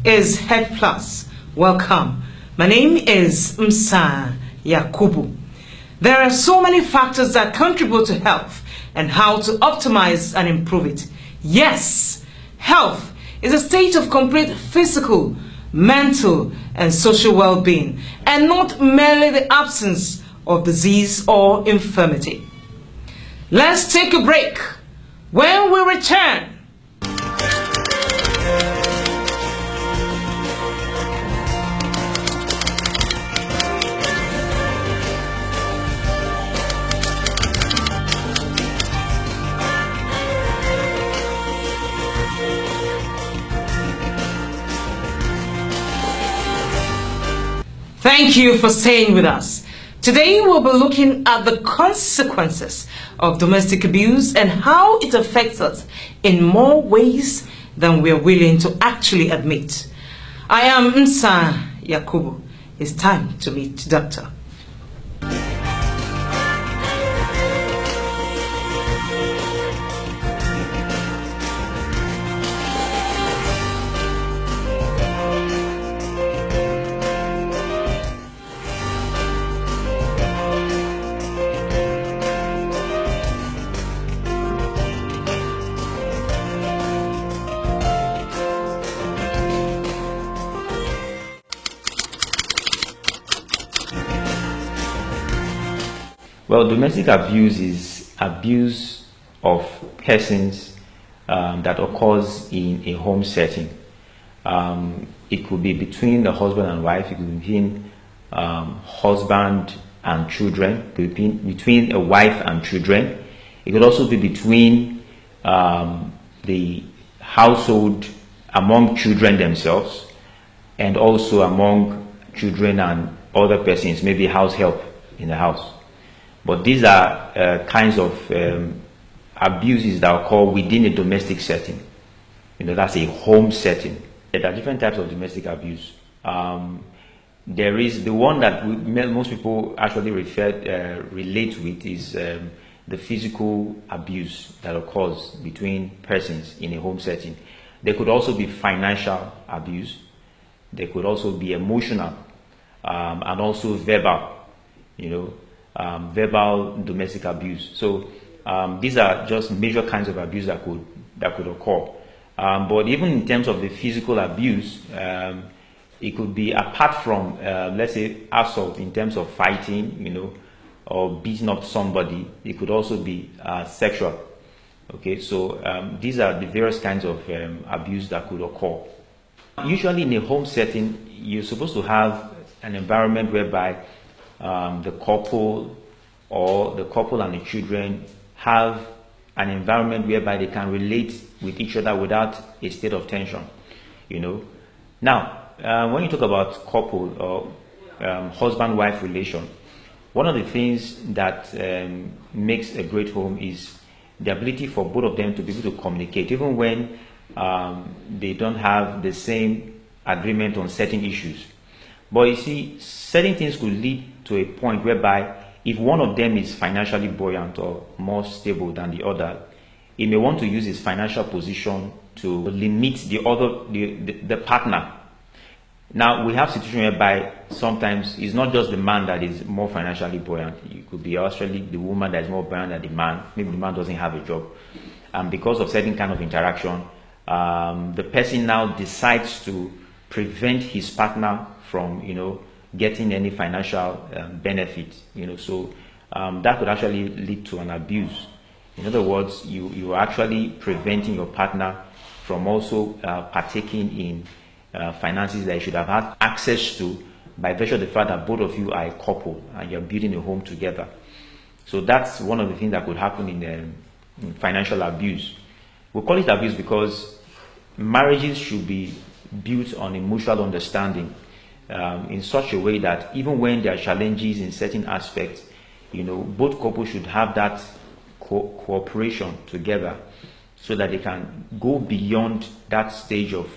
is Head Plus. Welcome. My name is Yakubu. There are so many factors that contribute to health and how to optimize and improve it. Yes, health is a state of complete physical, mental, and social well-being, and not merely the absence of disease or infirmity. Let's take a break. When we return, thank you for staying with us. Today we'll be looking at the consequences of domestic abuse and how it affects us in more ways than we're willing to actually admit. I am Yakubu. It's time to meet Doctor. Well, domestic abuse is abuse of persons that occurs in a home setting. It could be between the husband and wife, it could be between husband and children, between a wife and children. It could also be between the household, among children themselves, and also among children and other persons, maybe house help in the house. But these are kinds of abuses that occur within a domestic setting. That's a home setting. There are different types of domestic abuse. There is the one that most people actually relate with is the physical abuse that occurs between persons in a home setting. There could also be financial abuse. There could also be emotional and also verbal, verbal domestic abuse. So these are just major kinds of abuse that could occur. But even in terms of the physical abuse, it could be apart from, let's say, assault in terms of fighting, or beating up somebody. It could also be sexual. Okay, so these are the various kinds of abuse that could occur. Usually in a home setting, you're supposed to have an environment whereby the couple and the children have an environment whereby they can relate with each other without a state of tension. Now, when you talk about couple or husband-wife relation, one of the things that makes a great home is the ability for both of them to be able to communicate, even when they don't have the same agreement on certain issues. But you see, certain things could lead to a point whereby if one of them is financially buoyant or more stable than the other, he may want to use his financial position to limit the partner. Now, we have situations whereby sometimes it's not just the man that is more financially buoyant. It could be actually the woman that is more buoyant than the man. Maybe the man doesn't have a job. And because of certain kind of interaction, the person now decides to prevent his partner from, getting any financial benefit. So that could actually lead to an abuse. In other words, you are actually preventing your partner from also partaking in finances that you should have had access to by virtue of the fact that both of you are a couple and you're building a home together. So that's one of the things that could happen in financial abuse. We call it abuse because marriages should be built on a mutual understanding in such a way that even when there are challenges in certain aspects, both couples should have that cooperation together so that they can go beyond that stage of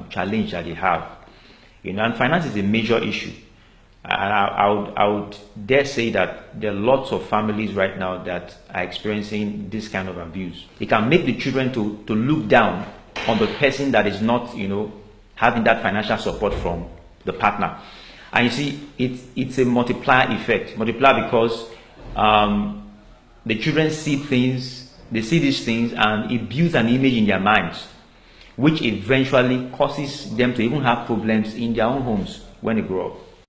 challenge that they have. And finance is a major issue. I would dare say that there are lots of families right now that are experiencing this kind of abuse. It can make the children to look down on the person that is not, having that financial support from the partner. And you see, it's a multiplier effect. Multiplier because the children see things, they see these things, and it builds an image in their minds, which eventually causes them to even have problems in their own homes when they grow up.